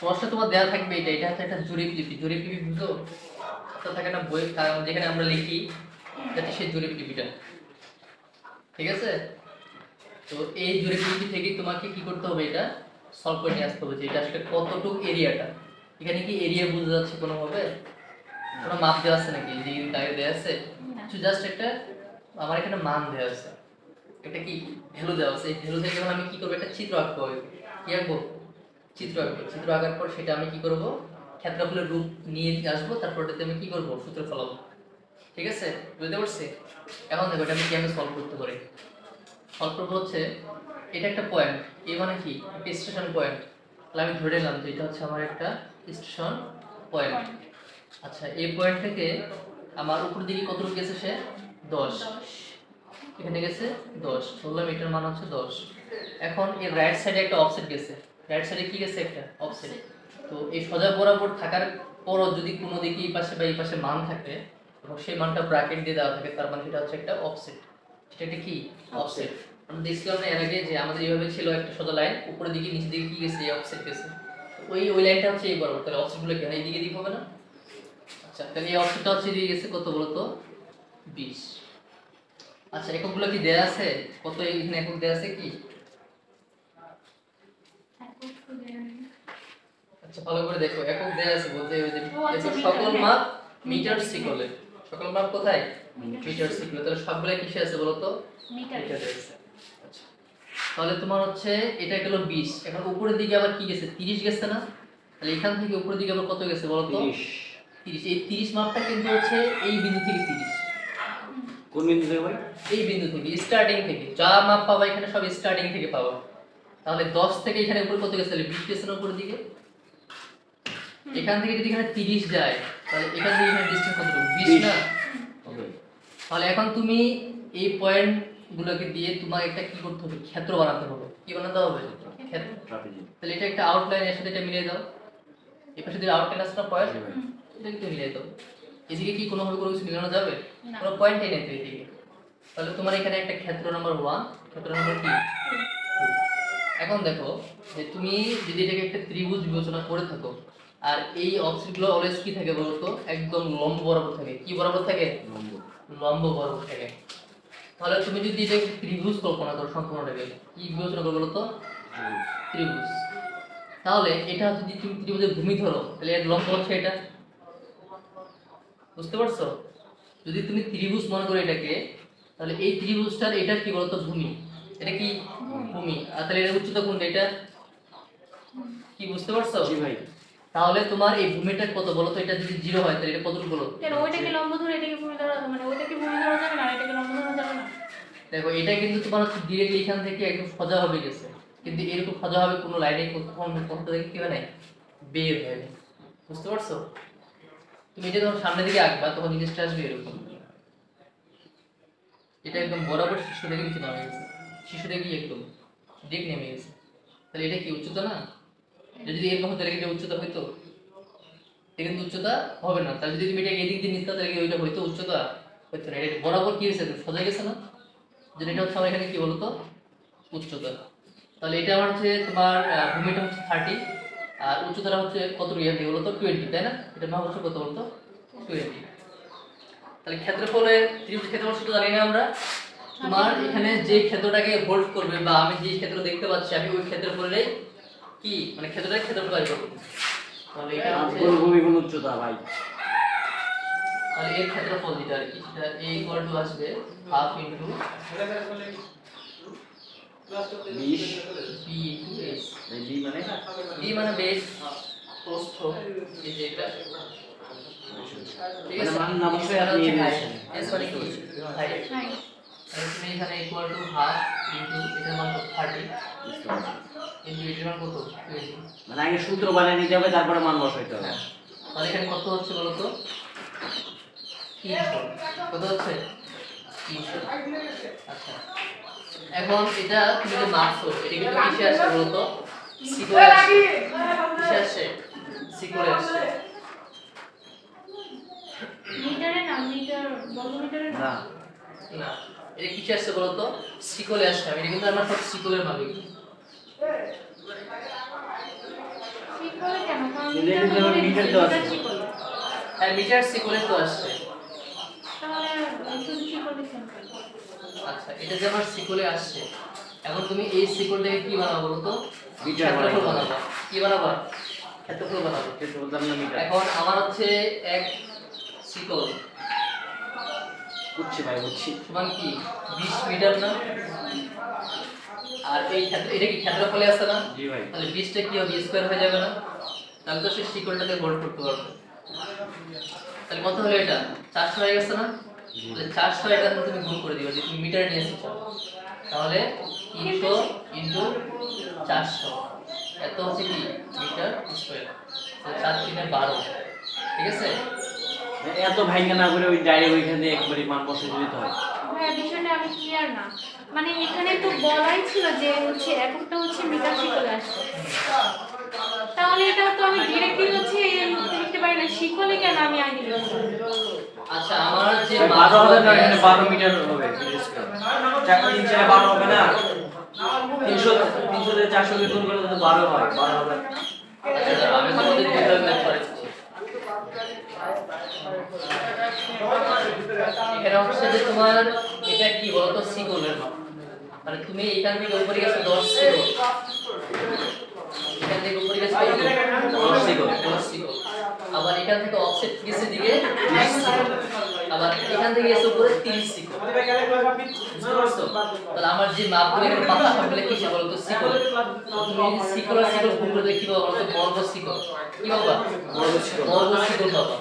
প্রশ্ন তোমার দেওয়া থাকবে এটা হচ্ছে একটা জরিপ লিপি। জরিপ লিপি বুঝো? তো থাকে না বই যেখানে আমরা লিখি যাতে সেই জরিপ লিপিটা, ঠিক আছে? তো এই জরিপ লিপি থেকে তোমাকে কি করতে হবে, এটা সলভ করে নিয়ে আসতে হবে যে এটা আসলে কতটুকু এরিয়াটা। এখানে কি এরিয়া বোঝা যাচ্ছে কোনোভাবে? কোনো মাপ দেওয়া আছে নাকি? যে দাগে দেওয়া আছে কিছু, জাস্ট একটা আমার এখানে মান দেওয়া আছে, এটা কি ভ্যালু দেওয়া আছে। এই ভ্যালু থেকে আমি কি করব, একটা চিত্র আঁকবো। কি আঁকবো? চিত্র আঁকবো। চিত্র আঁকার পর সেটা আমি কি করব, ক্ষেত্রফলের রূপ নিয়ে আসবো, তারপর এটাতে আমি কি করব, সূত্র ফলাবো। ঠিক আছে, বুঝতে পারছি? এখন দেখো এটা আমি কিভাবে সলভ করতে পারি। সলভ করবো হচ্ছে, এটা একটা পয়েন্ট, এই মানে কি একটা স্টেশন পয়েন্ট। তাহলে আমি ধরে নিলাম যে এটা হচ্ছে আমার একটা স্টেশন পয়েন্ট। আচ্ছা, এই পয়েন্ট থেকে আমার উপর দিকে কতটুকু গেছে সে? 10। এখানে গেছে 10, বললাম এটার মান হচ্ছে 10। এখন এর রাইট সাইডে একটা অফসেট গেছে। রাইট সাইডে কি গেছে? একটা অফসেট। তো এই সোজা বরাবর থাকার পরও যদি কোনো দিকে এই পাশে বা এই পাশে মান থাকে এবং সেই মানটা ব্র্যাকেট দিয়ে দেওয়া থাকে, তার মানে সেটা হচ্ছে একটা অফসেট। সেটা একটা কি? অফসেট। আমরা দেখছিলাম না এর আগে যে আমাদের এইভাবে ছিল একটা সোজা লাইন, উপরের দিকে নিচের দিকে কি গেছে? এই অফসেট গেছে। ওই লাইনটা হচ্ছে এই বরাবর, তাহলে অফসেটগুলো কেন এইদিকে দিকে হবে না? আচ্ছা, তাহলে এই অফসেটটা হচ্ছে দিয়ে গেছে কত বলতো? 20। আচ্ছা, এককগুলো কি দেয়া আছে? কত এখানে একক দেয়া আছে কি? আচ্ছা, ভালো করে দেখো, একক দেয়া আছে বলতে ওই যে সকল মাপ মিটার সিকলে। সকল মাপ কোথায়? মিটার সিকলে। তাহলে সবগুলো কিসে আছে বলতো? মিটারে আছে। আচ্ছা, তাহলে তোমার হচ্ছে এটা গেল 20। এখন উপরের দিকে আবার কি গেছে? 30 গেছে না? তাহলে এখান থেকে উপরের দিকে আবার কত গেছে বলতো? 30। এই 30 মাপটা কিন্তু হচ্ছে এই বিন্দু থেকে 30। কোন বিন্দু থেকে ভাই? এই বিন্দু থেকে, স্টার্টিং থেকে যা মাপ পাবা এখানে সব স্টার্টিং থেকে পাবা। তাহলে 10 থেকে এখানে উপরে কত গেছে? 20 গেছে না উপরের দিকে? এখান থেকে যদি এখানে 30 যায় তাহলে এখান থেকে এখানে ডিসটেন্স কত? 20 না? তাহলে এখন তুমি এই পয়েন্ট গুলোকে দিয়ে তোমার একটা কি করতে হবে? ক্ষেত্র বানাতে হবে। কি বানাতে হবে? ক্ষেত্র। তাহলে এটা একটা আউটলাইন, এর সাথে এটা মিলিয়ে দাও। এই পাশে যদি আউটলাইন আসে না পয়েন্ট, এটা কিন্তু মিলিয়ে দাও। এদিকে কি কোনোভাবে কোনো কিছু মিলানো যাবে? কোনো পয়েন্টই নেই তো এদিকে। তাহলে তোমার এখানে একটা ক্ষেত্র নাম্বার 1, ক্ষেত্র নাম্বার কি? 2। এখন দেখো যে তুমি যদি এটাকে একটা ত্রিভুজ বিবেচনা করে থাকো, আর এই অবজেক্টগুলো অলওয়েজ কি থাকে বলতো? একদম লম্ব বরাবর থাকে। কি বরাবর থাকে? লম্ব বরাবর থাকে। তাহলে তুমি যদি এটাকে ত্রিভুজ কল্পনা করো, সম্পূর্ণটাকে কি বিবেচনা করো বলতো? ত্রিভুজ। তাহলে এটা যদি তুমি ত্রিভুজের ভূমি ধরো, তাহলে এর লম্ব হচ্ছে এটা। বুঝতে পারছো? যদি তুমি ত্রিভুজ মনে করো এটাকে, তাহলে এই ত্রিভুজটার এটা কি বলতো? ভূমি। এটা কি? ভূমি। আর তাহলে এর উচ্চতা কোনটা? এটা কি? বুঝতে পারছো? জি ভাই। তাহলে তোমার এই ভূমিটা কত বলতো? এটা যদি 0 হয় তাহলে এটা কতটুকু বলো? কেন ওইটাকে লম্ব ধরে এটাকে ভূমি ধরা, মানে ওইটাকে ভূমি ধরা যাবে না, এটাকে লম্ব ধরা যাবে না? দেখো এটা কিন্তু তোমার হচ্ছে ডিরেক্টলি এখান থেকে একদম সোজা হবে গেছে, কিন্তু এরকম সোজা হবে কোনো লাইনে কোন থেকে কি মানে বের হয় না। বুঝতে পারছো? তুমি এটা যখন সামনের দিকে আঁকবা তখন জিনিসটা আসবে এরকম। এটা একদম বরাবর শীর্ষ থেকে নিচে নামে গেছে, শীর্ষ থেকে একদম ডিরেক্ট নেমে গেছে। তাহলে এটা কি উচ্চতা না? এটা যদি এরকম হতো তাহলে এটা উচ্চতা হইতো? এটা কিন্তু উচ্চতা হবে না। তাহলে যদি তুমি এটা এদিক দিয়ে নিতে তাহলে ওইটা হইতো উচ্চতা? হইতো না। এটা বরাবর কি হয়েছে? সোজা গেছে না? যেটা এটা হচ্ছে আমার এখানে কি বলতো? উচ্চতা। তাহলে এটা আমার হচ্ছে তোমার ভূমিটা হচ্ছে 30 আর উচ্চতাটা হচ্ছে কত ইয়ার দিয়ে বলতো? 20, তাই না? এটা মান হচ্ছে কত বলতো? 20। তাহলে ক্ষেত্রফলের ত্রিভুজ ক্ষেত্রফল সূত্র জানি না আমরা। তোমার এখানে যে ক্ষেত্রটাকে হোল্ড করবে বা আমি যে ক্ষেত্র দেখতে পাচ্ছি আমি ওই ক্ষেত্রফলের কি মানে ক্ষেত্রটাকে ক্ষেত্রফল বের করব। তাহলে এটা হচ্ছে ভূমি কোন উচ্চতা ভাই? তাহলে এর ক্ষেত্রফল যেটা আর কি সেটা a = আসবে half into 20 b into s। b b মানে বেস, প্রস্থ, এই যে এটা। ঠিক আছে, মান নামছে আপনি নিয়েছেন। s মানে কি? হাইট। তাহলে তুমি এখানে ইকুয়াল টু হাফ ইনটু এটার মান কত? 30 ইনটু এটার মান কত? 20। মানে আগে সূত্র বানিয়ে নিতে হবে তারপরে মান বসাইতে হবে। তাহলে এখানে কত হচ্ছে বলো তো? 300। কত হচ্ছে? 300। আচ্ছা, এখন এটা তুমি যে মাপছো এটা কিন্তু কিসে আসছে বলো তো? সিকোলে আসছে। কিসে আসছে? সিকোলে আসছে। মিটারে না, মিটার বর্গমিটারে না। না, এটা কিসে আসছে বলো তো? সিকোলে আসছে। আমি এটা কিন্তু আমার সব সিকোলের মাপে। সিকোলে কেন? কারণ কিন্তু মিটার এখানে তো আবার মিটার দেওয়া আছে। শিকল। হ্যাঁ মিটার সিকলে তো আসছে। তাহলে শুধু শিকল দিচ্ছেন কেন? আচ্ছা এটা যে আমার সিকলে আসছে, এখন তুমি এই সিকলটাকে কি বানাবো বলো তো? মিটার ক্ষেত্রফল বানাবো। বানাবো। কি বানাবো? ক্ষেত্রফল বানাবো। কিন্তু বলতাম না মিটার এখন আমার হচ্ছে এক সিকল বুঝছি ভাই বুঝছি সমান কি 20 মিটার না? আর এই ক্ষেত্র এটা কি ক্ষেত্রফলে আছে না? জি ভাই তাহলে 20টা কি হবে স্কয়ার হয়ে যাবে না? তাহলে তো সেই শিকলটাকে হোল্ড করতে পারবে। তাহলে কত হলো এটা? 400 হয়ে গেছে না? তাহলে 400 এটা তুমি গুণ করে দিবা যে তুমি মিটার নিয়ে এসেছো। তাহলে 300 ইনটু 400 এত হচ্ছে কি মিটার স্কয়ার। তাহলে 4 3 12। ঠিক আছে? এত ভাইঙ্গা না করে ওই ডাইরেক্ট ওইখান থেকে একবারে মান বসে দিতে হয় ভাইয়া বিষয়টা আমি ক্লিয়ার না। মানে এখানে তো বলাই ছিল যে হচ্ছে এককটা হচ্ছে মিটার শিকলে আসছে। তাহলে এটা তো আমি ডিরেক্টলি হচ্ছে লিখতে পারি না, শিকলে কেন আমি আগে লিখবো? আচ্ছা আমার যে 12 হবে না এখানে 12 মিটার হবে মিটার স্কয়ার 4 ইঞ্চি 12 হবে না 300 থেকে 400 কে গুণ করলে তো 12 হয় 12 হবে আচ্ছা আমি তোমাদের দুইটা ম্যাথ করেছি। এখানে হচ্ছে যে তোমার এটা কি বলতো সিকলের মাপ। মানে তুমি এখান থেকে উপরে গেছো 10 সিকল, এখান থেকে উপরে গেছো 10 সিকল 10 সিকল, আবার এখান থেকে অফসেট গেছে দিকে 20 সিকল, আবার এখান থেকে গেছে উপরে 30 সিকল। বুঝতে পারছো? তাহলে আমার যে মাপগুলো এখানে পাতা সবগুলো কিসে বলতো সিকল। তুমি যদি সিকল আর সিকল গুণ করে কি পাবো বলতো? বর্গ সিকল। কি পাবা? বর্গ সিকল পাবা।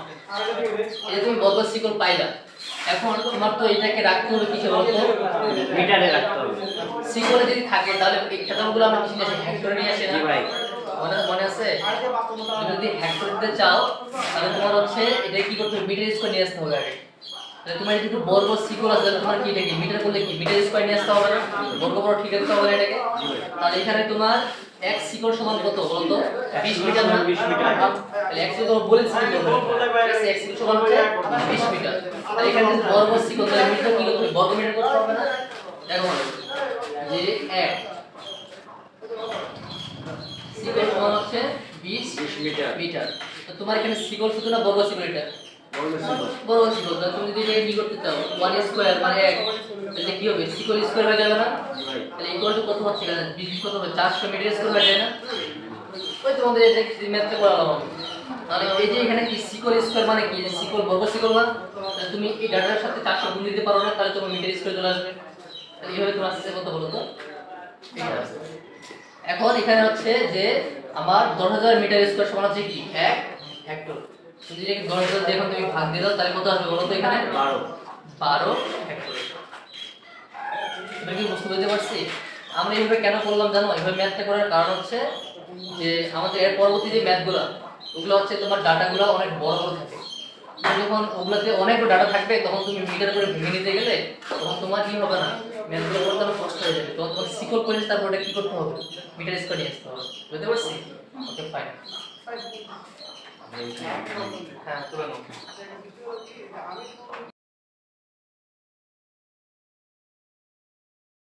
এই যে তুমি বর্গ সিকল পাইলা, এখন তোমার তো এটাকে রাখতে হবে কিসে বলতো? মিটারে রাখতে হবে সিকলে যদি থাকে তাহলে এই ক্ষেত্রগুলো আমরা কিসে আসে? হেক্টরে নিয়ে আসে না? জি ভাই মনে আছে? তুমি যদি হেক্টর দিতে চাও তাহলে তোমার হচ্ছে এটা কি করতে হবে? মিটার স্কয়ার নিয়ে আসতে হবে আগে। তাহলে তোমার যদি বর্গ সিকল আছে তাহলে তোমার কি এটা কি মিটার করলে কি মিটার স্কয়ার নিয়ে আসতে হবে না? বর্গ বড় ঠিক রাখতে হবে না এটাকে? তাহলে এখানে তোমার এক সিকল সমান কত বলতো? 20 মিটার না? 20 মিটার। তাহলে এক সিকল বলেছি তো। এক সিকল সমান হচ্ছে 20 মিটার। তাহলে এখানে যদি বর্গ সিকল তাহলে মিটার কি করতে হবে? বর্গ মিটার করতে হবে না? দেখো যে এক সিকল সমান হচ্ছে 20 মিটার মিটার। তো তোমার এখানে সিকল শুধু না বর্গ সিকল এটা? বর্গ সিকল বর্গ সিকল। তাহলে তুমি যদি এটাকে কি করতে চাও 1 স্কয়ার মানে 1, তাহলে কি হবে? সিকল স্কয়ার হয়ে যাবে না? তাহলে ইকুয়াল টু কত হচ্ছে এখানে? 20 কত হবে? 400 মিটার স্কয়ার হয়ে যায় না? ওই তোমাদের এটা কি ম্যাথে করালাম আমি। তাহলে এই যে এখানে কি সিকল স্কয়ার মানে কি? সিকল বর্গ সিকল না? তাহলে তুমি এই ডাটার সাথে 400 গুণ দিতে পারো না, তাহলে তোমার মিটার স্কয়ার চলে আসবে। তাহলে এইভাবে তোমার আসছে কত বলো তো? এটা আসছে। এখন এখানে হচ্ছে যে আমার 10000 মিটার স্কয়ার সমান হচ্ছে কি 1 হেক্টর। যদি এটাকে 10000 দিয়ে এখন তুমি ভাগ দিয়ে দাও তাহলে কত আসবে বলো তো? এখানে 12 হেক্টর। এটা কি বুঝতে পেতে পারছি? আমরা এইভাবে কেন করলাম জানো? এইভাবে ম্যাথটা করার কারণ হচ্ছে যে আমাদের এর পরবর্তী যে ম্যাথগুলো ওগুলো হচ্ছে তোমার ডাটাগুলো অনেক বড় বড় থাকে। তুমি যখন ওগুলোতে অনেক ডাটা থাকবে তখন তুমি মিটার করে ভেঙে নিতে গেলে তখন তোমার কি হবে না? ম্যাথগুলো করতে অনেক কষ্ট হয়ে যাবে। তখন তোমার সিকল করে তারপর ওটা কি করতে হবে? মিটার স্কয়ার নিয়ে আসতে হবে। বুঝতে পারছি? Okay fine. হ্যাঁ তুলে নাও।